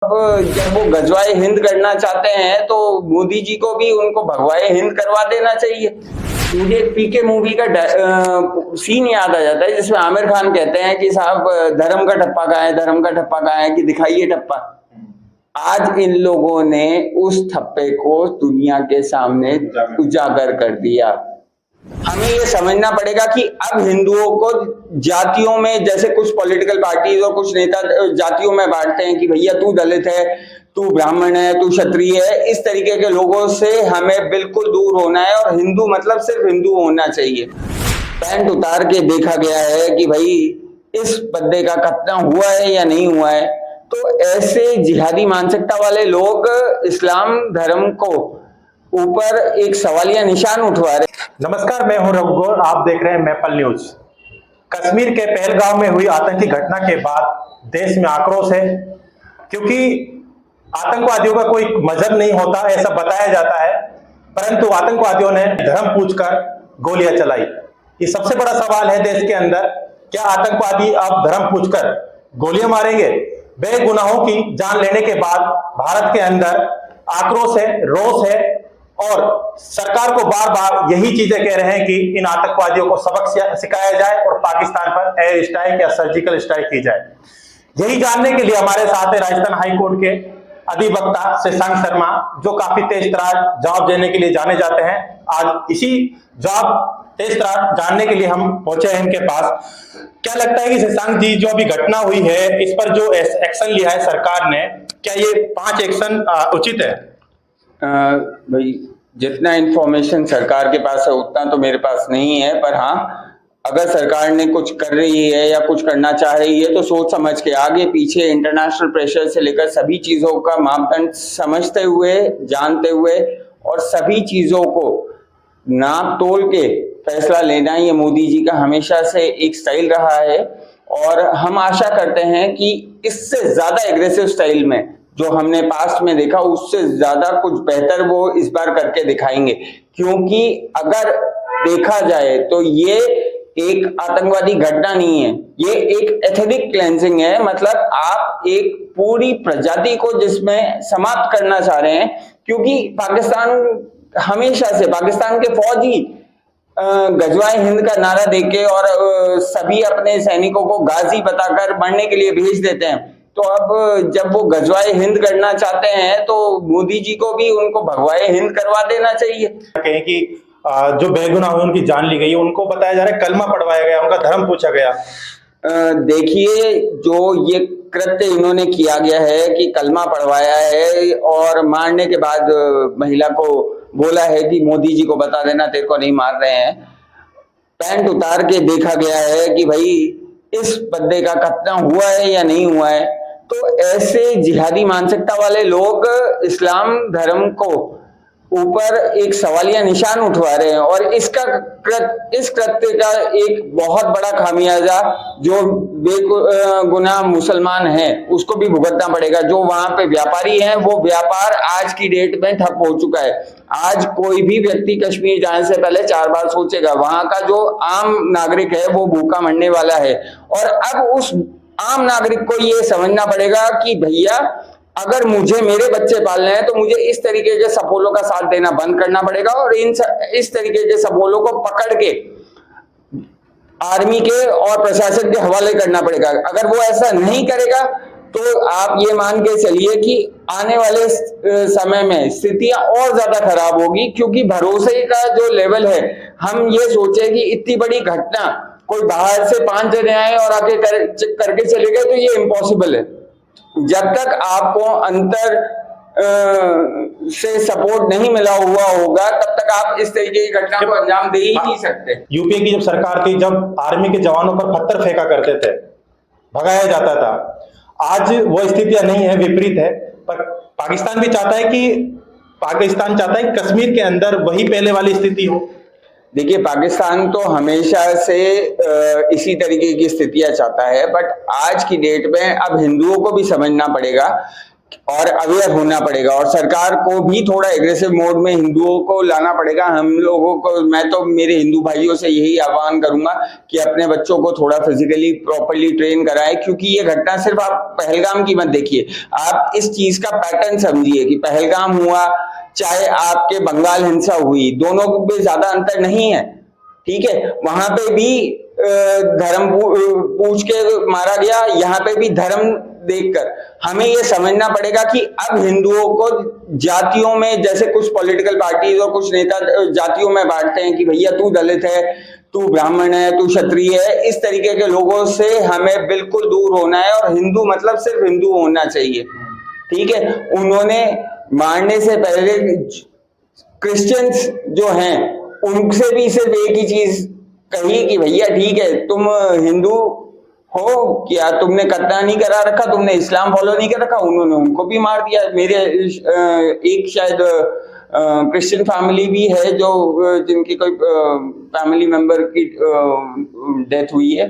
अब जब वो गजवाए हिंद करना चाहते हैं तो मोदी जी को भी उनको भगवाए हिंद करवा देना चाहिए। मुझे एक पीके मूवी का सीन याद आ जाता है जिसमें आमिर खान कहते हैं कि साहब धर्म का ठप्पा कहाँ है, धर्म का ठप्पा कहाँ है, कि दिखाइए ठप्पा। आज इन लोगों ने उस ठप्पे को दुनिया के सामने उजागर कर दिया। हमें ये समझना पड़ेगा कि अब हिंदुओं को जातियों में, जैसे कुछ पॉलिटिकल पार्टीज और कुछ नेता जातियों में बांटते हैं कि भैया तू दलित है, तू ब्राह्मण है, तू क्षत्रिय है, इस तरीके के लोगों से हमें बिल्कुल दूर होना है और हिंदू मतलब सिर्फ हिंदू होना चाहिए। पैंट उतार के देखा गया है कि भाई इस बंदे का खतना हुआ है या नहीं हुआ है। तो ऐसे जिहादी मानसिकता वाले लोग इस्लाम धर्म को ऊपर एक सवालिया निशान उठवा रहे। नमस्कार, मैं हूं रघुगौर, आप देख रहे हैं मैपल न्यूज। कश्मीर के पहलगांव में हुई आतंकी घटना के बाद देश में आक्रोश है, क्योंकि आतंकवादियों का कोई मजहब नहीं होता ऐसा बताया जाता है, परंतु आतंकवादियों ने धर्म पूछकर गोलियां चलाई। ये सबसे बड़ा सवाल है देश के अंदर, क्या आतंकवादी अब धर्म पूछकर गोलियां मारेंगे? बेगुनाहों की जान लेने के बाद भारत के अंदर आक्रोश है, रोष है और सरकार को बार बार यही चीजें कह रहे हैं कि इन आतंकवादियों को सबक सिखाया जाए और पाकिस्तान पर एयर स्ट्राइक या सर्जिकल स्ट्राइक की जाए। यही जानने के लिए हमारे साथ है राजस्थान हाईकोर्ट के अधिवक्ता शशांक शर्मा, जो काफी तेज तरार जवाब देने के लिए जाने जाते हैं। आज इसी जवाब तेज तरार जानने के लिए हम पहुंचे हैं इनके पास। क्या लगता है कि शशांक जी, जो अभी घटना हुई है इस पर जो एक्शन लिया है सरकार ने, क्या ये 5 एक्शन उचित है? भाई जितना इंफॉर्मेशन सरकार के पास है उतना तो मेरे पास नहीं है, पर हाँ, अगर सरकार ने कुछ कर रही है या कुछ करना चाह रही है तो सोच समझ के, आगे पीछे इंटरनेशनल प्रेशर से लेकर सभी चीजों का मापदंड समझते हुए, जानते हुए और सभी चीजों को नाप तोल के फैसला लेना, ये मोदी जी का हमेशा से एक स्टाइल रहा है। और हम आशा करते हैं कि इससे ज्यादा एग्रेसिव स्टाइल में जो हमने पास्ट में देखा उससे ज्यादा कुछ बेहतर वो इस बार करके दिखाएंगे। क्योंकि अगर देखा जाए तो ये एक आतंकवादी घटना नहीं है, ये एक एथनिक क्लेंजिंग है। मतलब आप एक पूरी प्रजाति को जिसमें समाप्त करना चाह रहे हैं, क्योंकि पाकिस्तान हमेशा से, पाकिस्तान के फौजी गजवाए हिंद का नारा देके और सभी अपने सैनिकों को गाजी बताकर मरने के लिए भेज देते हैं। तो अब जब वो गजवाए हिंद करना चाहते हैं तो मोदी जी को भी उनको भगवाए हिंद करवा देना चाहिए। कहें कि जो बेगुनाह हुए उनकी जान ली गई है, उनको बताया जा रहा है कलमा पढ़वाया गया, उनका धर्म पूछा गया। देखिए, जो ये कृत्य इन्होंने किया गया है कि कलमा पढ़वाया है और मारने के बाद महिला को बोला है कि मोदी जी को बता देना तेरे को नहीं मार रहे हैं। पैंट उतार के देखा गया है कि भाई इस बंदे का खतना हुआ है या नहीं हुआ है। तो ऐसे जिहादी मानसिकता वाले लोग इस्लाम धर्म को ऊपर एक सवालिया निशान उठवा रहे हैं और इस कृत्य का एक बहुत बड़ा खामियाजा जो बेगुनाह मुसलमान है उसको भी भुगतना पड़ेगा। जो वहां पे व्यापारी हैं, वो व्यापार आज की डेट में ठप हो चुका है। आज कोई भी व्यक्ति कश्मीर जाने से पहले 4 बार सोचेगा। वहां का जो आम नागरिक है वो भूखा मरने वाला है। और अब उस आम नागरिक को ये समझना पड़ेगा कि भैया अगर मुझे मेरे बच्चे पालने हैं तो मुझे इस तरीके के सपोलों का साथ देना बंद करना पड़ेगा और इस तरीके के सपोलों को पकड़ के आर्मी के और प्रशासन के हवाले करना पड़ेगा। अगर वो ऐसा नहीं करेगा तो आप ये मान के चलिए कि आने वाले समय में स्थितियां और ज्यादा खराब होगी। क्योंकि भरोसे का जो लेवल है, हम ये सोचे कि इतनी बड़ी घटना कोई बाहर से 5 जने आए और आके करके चले गए, तो ये इम्पॉसिबल है। जब तक आपको अंतर से सपोर्ट नहीं मिला हुआ होगा तब तक आप इस तरीके की घटना को अंजाम दे ही नहीं सकते। यूपीए की जब सरकार थी, जब आर्मी के जवानों पर पत्थर फेंका करते थे, भगाया जाता था, आज वो स्थितियां नहीं है, विपरीत है। पर पाकिस्तान चाहता है कि कश्मीर के अंदर वही पहले वाली स्थिति हो। देखिए, पाकिस्तान तो हमेशा से इसी तरीके की स्थितियां चाहता है, बट आज की डेट में अब हिंदुओं को भी समझना पड़ेगा और अवेयर होना पड़ेगा, और सरकार को भी थोड़ा एग्रेसिव मोड में हिंदुओं को लाना पड़ेगा। हम लोगों को, मैं तो मेरे हिंदू भाइयों से यही आह्वान करूंगा कि अपने बच्चों को थोड़ा फिजिकली प्रॉपर्ली ट्रेन कराएं, क्योंकि ये घटना सिर्फ आप पहलगाम की मत देखिए, आप इस चीज का पैटर्न समझिए कि पहलगाम हुआ चाहे आपके बंगाल हिंसा हुई, दोनों में ज्यादा अंतर नहीं है। ठीक है, वहां पे भी धर्म पूछ के मारा गया, यहाँ पे भी धर्म देखकर हमें ये समझना पड़ेगा कि अब हिंदुओं को जातियों में, जैसे कुछ पॉलिटिकल पार्टीज और कुछ नेता जातियों में बांटते हैं कि भैया तू दलित है, तू ब्राह्मण है, तू क्षत्रिय है, इस तरीके के लोगों से हमें बिल्कुल दूर होना है, और हिंदू मतलब सिर्फ हिंदू होना चाहिए। ठीक है, उन्होंने मारने से पहले क्रिश्चियंस जो हैं उनसे भी सिर्फ एक ही चीज कही कि भैया ठीक है, तुम हिंदू हो क्या, तुमने कत्ल नहीं करा रखा, तुमने इस्लाम फॉलो नहीं कर रखा, उन्होंने उनको भी मार दिया। मेरे एक शायद क्रिश्चियन फैमिली भी है जो जिनकी कोई फैमिली मेंबर की डेथ हुई है।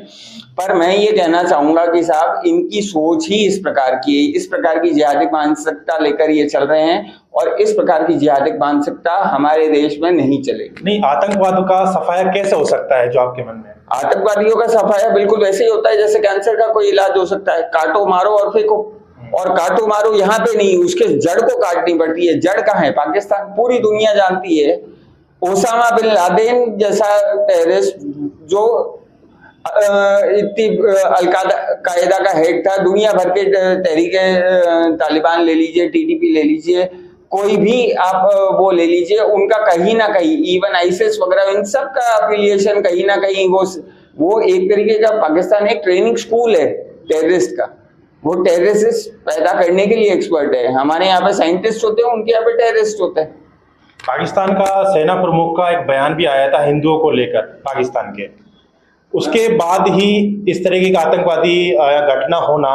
पर मैं ये कहना चाहूंगा कि साहब इनकी सोच ही इस प्रकार की है, इस प्रकार की जिहादिक मानसिकता लेकर ये चल रहे हैं, और इस प्रकार की जिहादिक मानसिकता हमारे देश में नहीं चलेगी। नहीं, आतंकवाद का सफाया कैसे हो सकता है जो आपके मन में? आतंकवादियों का सफाया बिल्कुल वैसे ही होता है जैसे कैंसर का कोई इलाज हो सकता है, काटो मारो और फेंको। और काटो मारो यहाँ पे नहीं, उसके जड़ को काटनी पड़ती है। जड़ कहाँ है? पाकिस्तान। पूरी दुनिया जानती है ओसामा बिन लादेन जैसा टेररिस्ट जो इतनी कायदा का हेड था, दुनिया भर के तहरीके तालिबान ले लीजिए, टीटीपी ले लीजिए, कोई भी आप वो ले लीजिए, उनका कहीं ना कहीं, इवन आईसिस वगैरह, इन सब का अफिलिएशन कहीं ना कहीं वो एक तरीके का, पाकिस्तान एक ट्रेनिंग स्कूल है टेररिस्ट का। वो टेररिस्ट पैदा करने के लिए एक्सपर्ट है। हमारे यहाँ पे साइंटिस्ट होते हैं, उनके यहाँ पे टेररिस्ट होते हैं। पाकिस्तान का सेना प्रमुख का एक बयान भी आया था हिंदुओं को लेकर पाकिस्तान के, उसके बाद ही इस तरह की आतंकवादी घटना होना,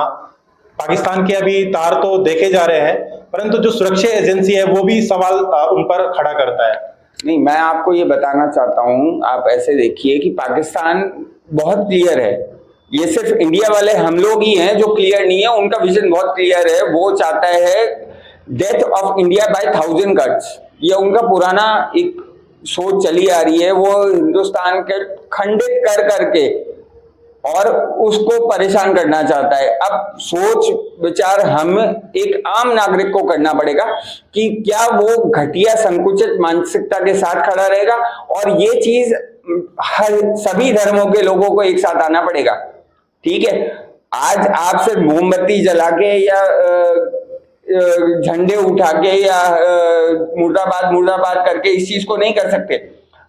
पाकिस्तान के अभी तार तो देखे जा रहे हैं, परंतु जो सुरक्षा एजेंसी है वो भी सवाल उन पर खड़ा करता है। नहीं, मैं आपको ये बताना चाहता हूँ, आप ऐसे देखिए कि पाकिस्तान बहुत क्लियर है। ये सिर्फ इंडिया वाले हम लोग ही हैं जो क्लियर नहीं है, उनका विजन बहुत क्लियर है। वो चाहता है death of India by 1000 cuts. ये उनका पुराना एक सोच चली आ रही है। वो हिंदुस्तान के खंडित कर करके और उसको परेशान करना चाहता है। अब सोच विचार हम एक आम नागरिक को करना पड़ेगा कि क्या वो घटिया संकुचित मानसिकता के साथ खड़ा रहेगा, और ये चीज हर सभी धर्मों के लोगों को एक साथ आना पड़ेगा। ठीक है, आज आप सिर्फ मोमबत्ती जला के या झंडे उठा के या मुर्दाबाद मुर्दाबाद करके इस चीज को नहीं कर सकते।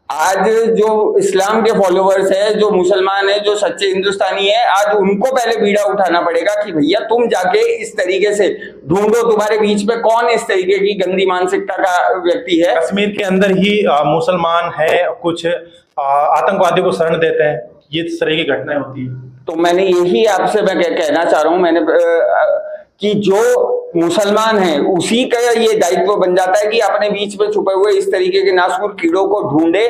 आज जो इस्लाम के फॉलोअर्स है, जो मुसलमान है, जो सच्चे हिंदुस्तानी है, आज उनको पहले बीड़ा उठाना पड़ेगा कि भैया तुम जाके इस तरीके से ढूंढो तुम्हारे बीच में कौन इस तरीके की गंदी मानसिकता का व्यक्ति है। कश्मीर के अंदर ही मुसलमान है, कुछ आतंकवादियों को शरण देते हैं, ये इस तरह की घटनाएं होती है। तो मैंने यही आपसे मैं कहना चाह रहा हूं, मैंने कि जो मुसलमान है उसी का ये दायित्व बन जाता है कि अपने बीच में छुपे हुए इस तरीके के नासूर कीड़ों को ढूंढे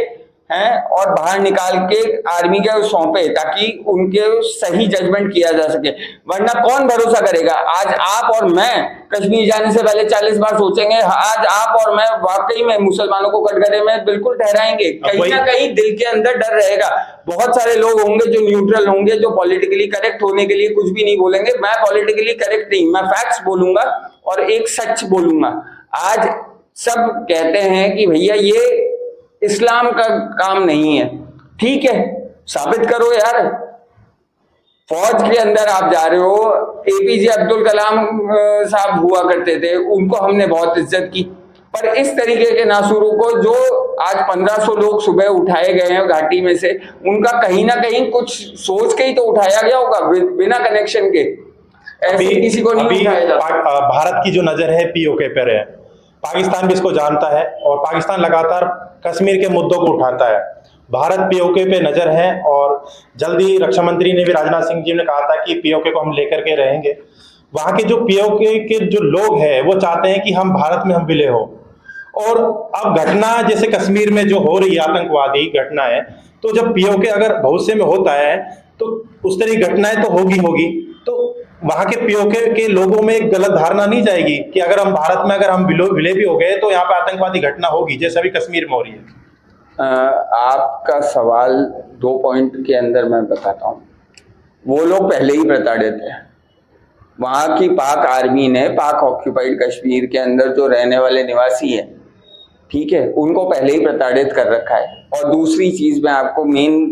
हैं और बाहर निकाल के आर्मी के सौंपे, ताकि उनके सही जजमेंट किया जा सके। वरना कौन भरोसा करेगा? आज आप और मैं कश्मीर जाने से पहले 40 बार सोचेंगे। आज आप और मैं वाकई में मुसलमानों को कटघरे में बिल्कुल ठहराएंगे। कहीं ना कहीं दिल के अंदर डर रहेगा। बहुत सारे लोग होंगे जो न्यूट्रल होंगे, जो पॉलिटिकली करेक्ट होने के लिए कुछ भी नहीं बोलेंगे। मैं पॉलिटिकली करेक्ट नहीं, मैं फैक्ट्स बोलूंगा और एक सच बोलूंगा। आज सब कहते हैं कि भैया ये इस्लाम का काम नहीं है। ठीक है, साबित करो यार। फौज के अंदर आप जा रहे हो, एपीजे अब्दुल कलाम साहब हुआ करते थे, उनको हमने बहुत इज्जत की, पर इस तरीके के नासूरों को जो आज 1500 लोग सुबह उठाए गए हैं घाटी में से, उनका कहीं ना कहीं कुछ सोच के ही तो उठाया गया होगा, बिना कनेक्शन के। ऐसे किसी को नहीं उठाया जाता। भारत की जो नजर है पीओके पर है, पाकिस्तान भी इसको जानता है और पाकिस्तान लगातार कश्मीर के मुद्दों को उठाता है। भारत पीओके पे नजर है और जल्दी रक्षा मंत्री ने भी, राजनाथ सिंह जी ने कहा था कि पीओके को हम लेकर के रहेंगे। वहां के जो पीओके के जो लोग हैं वो चाहते हैं कि हम भारत में हम विलय हो। और अब घटना जैसे कश्मीर में जो हो रही है आतंकवादी घटना है, तो जब पीओके अगर भविष्य में होता है तो उस तरह की घटनाएं तो होगी। तो वहां के पीओके के लोगों में एक गलत धारणा नहीं जाएगी कि अगर हम भारत में अगर हम विले भी हो गए तो यहाँ पे आतंकवादी घटना होगी, जैसे अभी कश्मीर में हो रही है? आपका सवाल 2 पॉइंट के अंदर मैं बताता हूँ। वो लोग पहले ही प्रताड़ित है। वहां की पाक आर्मी ने पाक ऑक्यूपाइड कश्मीर के अंदर जो रहने वाले निवासी है, ठीक है, उनको पहले ही प्रताड़ित कर रखा है। और दूसरी चीज मैं आपको मेन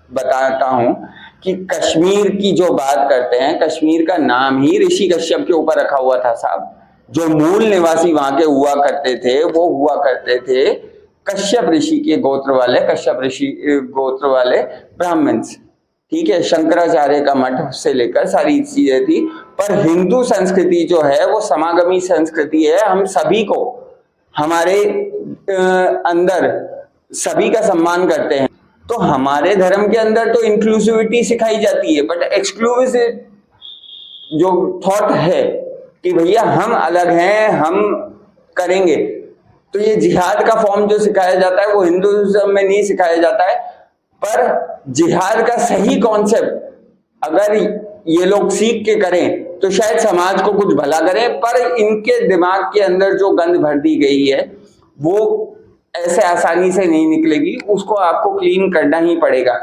बताता हूं कि कश्मीर की जो बात करते हैं, कश्मीर का नाम ही ऋषि कश्यप के ऊपर रखा हुआ था साहब। जो मूल निवासी वहां के हुआ करते थे वो हुआ करते थे कश्यप ऋषि के गोत्र वाले, कश्यप ऋषि गोत्र वाले ब्राह्मण्स, ठीक है। शंकराचार्य का मठ से लेकर सारी चीजें थी। पर हिंदू संस्कृति जो है वो समागमी संस्कृति है। हम सभी को हमारे अंदर सभी का सम्मान करते हैं। तो हमारे धर्म के अंदर तो इंक्लूसिविटी सिखाई जाती है, बट एक्सक्लूसिव जो थॉट है कि भैया हम अलग हैं, हम करेंगे, तो ये जिहाद का फॉर्म जो सिखाया जाता है वो हिंदुइज्म में नहीं सिखाया जाता है। पर जिहाद का सही कॉन्सेप्ट अगर ये लोग सीख के करें तो शायद समाज को कुछ भला करें। पर इनके दिमाग के अंदर जो गंद भर दी गई है वो ऐसे आसानी से नहीं निकलेगी, उसको आपको क्लीन करना ही पड़ेगा।